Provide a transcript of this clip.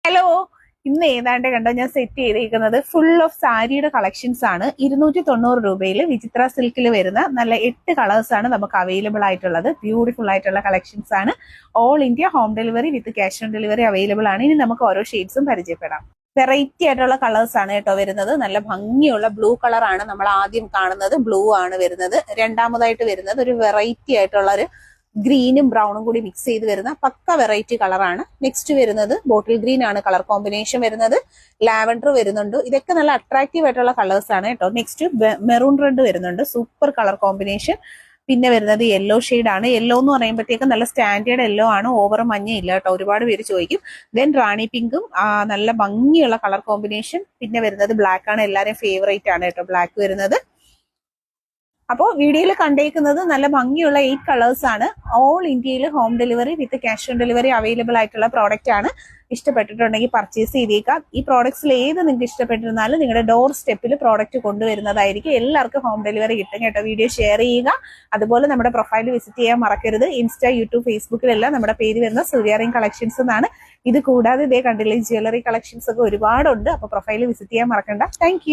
Hello, ഇന്ന് ഏതാണ്ട് കണ്ടോ ഞാൻ സെറ്റ് ചെയ്തിരിക്കുന്നത് ഫുൾ ഓഫ് സാരിയുടെ കളക്ഷൻസ് ആണ്. 290 രൂപയിൽ വിചിത്ര സിൽക്കിൽ വരുന്ന നല്ല 8 കളേഴ്സ് ആണ് നമുക്ക് അവൈലബിൾ ആയിട്ടുള്ളത്. ബ്യൂട്ടിഫുൾ ആയിട്ടുള്ള കളക്ഷൻസ് ആണ്. All India home delivery with cash on delivery available ആണ്. ഇനി നമുക്ക് ഓരോ ഷെയ്ഡ്സും പരിചയപ്പെടാം. വെറൈറ്റി ആയിട്ടുള്ള കളേഴ്സ് ആണ് കേട്ടോ വരുന്നത്. നല്ല ഭംഗിയുള്ള ബ്ലൂ കളറാണ് നമ്മൾ ആദ്യം കാണുന്നത്. ബ്ലൂ ആണ് വരുന്നത്. രണ്ടാമതായിട്ട് വരുന്നത് ഒരു വെറൈറ്റി ആയിട്ടുള്ള ഒരു ഗ്രീനും ബ്രൗണും കൂടി മിക്സ് ചെയ്ത് വരുന്ന പക്ക വെറൈറ്റി കളറാണ്. നെക്സ്റ്റ് വരുന്നത് ബോട്ടിൽ ഗ്രീൻ ആണ് കളർ കോമ്പിനേഷൻ വരുന്നത്. ലാവൻഡർ വരുന്നുണ്ട്. ഇതൊക്കെ നല്ല അട്രാക്റ്റീവ് ആയിട്ടുള്ള കളേഴ്സ് ആണ് കേട്ടോ. നെക്സ്റ്റ് മെറൂൺ റെഡ് വരുന്നുണ്ട്. Super colour combination. പിന്നെ വരുന്നത് യെല്ലോ ഷെയ്ഡ് ആണ്. യെല്ലോ എന്ന് പറയുമ്പോഴത്തേക്കും നല്ല സ്റ്റാൻഡേർഡ് യെല്ലോ ആണ്. ഓവർ മഞ്ഞ ഇല്ല കേട്ടോ. ഒരുപാട് പേര് ചോദിക്കും. ദെൻ റാണി പിങ്കും നല്ല ഭംഗിയുള്ള കളർ കോമ്പിനേഷൻ. പിന്നെ വരുന്നത് ബ്ലാക്ക് ആണ്. എല്ലാവരെയും ഫേവറേറ്റ് ആണ് കേട്ടോ ബ്ലാക്ക് വരുന്നത്. അപ്പോൾ വീഡിയോയിൽ കണ്ടേക്കുന്നത് നല്ല ഭംഗിയുള്ള 8 കളേഴ്സ് ആണ്. ഓൾ ഇന്ത്യയിൽ home delivery with cash on delivery available ആയിട്ടുള്ള പ്രോഡക്റ്റ് ആണ്. ഇഷ്ടപ്പെട്ടിട്ടുണ്ടെങ്കിൽ പർച്ചേസ് ചെയ്തേക്കാം. ഈ പ്രോഡക്ട്സിൽ ഏത് നിങ്ങൾക്ക് ഇഷ്ടപ്പെട്ടിരുന്നാലും നിങ്ങളുടെ ഡോർ സ്റ്റെപ്പിൽ പ്രോഡക്റ്റ് കൊണ്ടുവരുന്നതായിരിക്കും. എല്ലാവർക്കും ഹോം ഡെലിവറി കിട്ടും കേട്ടോ. വീഡിയോ ഷെയർ ചെയ്യുക. അതുപോലെ നമ്മുടെ പ്രൊഫൈൽ വിസിറ്റ് ചെയ്യാൻ മറക്കരുത്. ഇൻസ്റ്റാ, യൂട്യൂബ്, ഫേസ്ബുക്കിലെല്ലാം നമ്മുടെ പേര് വരുന്ന സൂര്യാറിംഗ് കളക്ഷൻസ് എന്നാണ്. ഇത് കൂടാതെ ഇതേ കണ്ടില്ലേ ജ്വല്ലറി കളക്ഷൻസ് ഒക്കെ ഒരുപാടുണ്ട്. അപ്പോൾ പ്രൊഫൈൽ വിസിറ്റ് ചെയ്യാൻ മറക്കണ്ട. താങ്ക്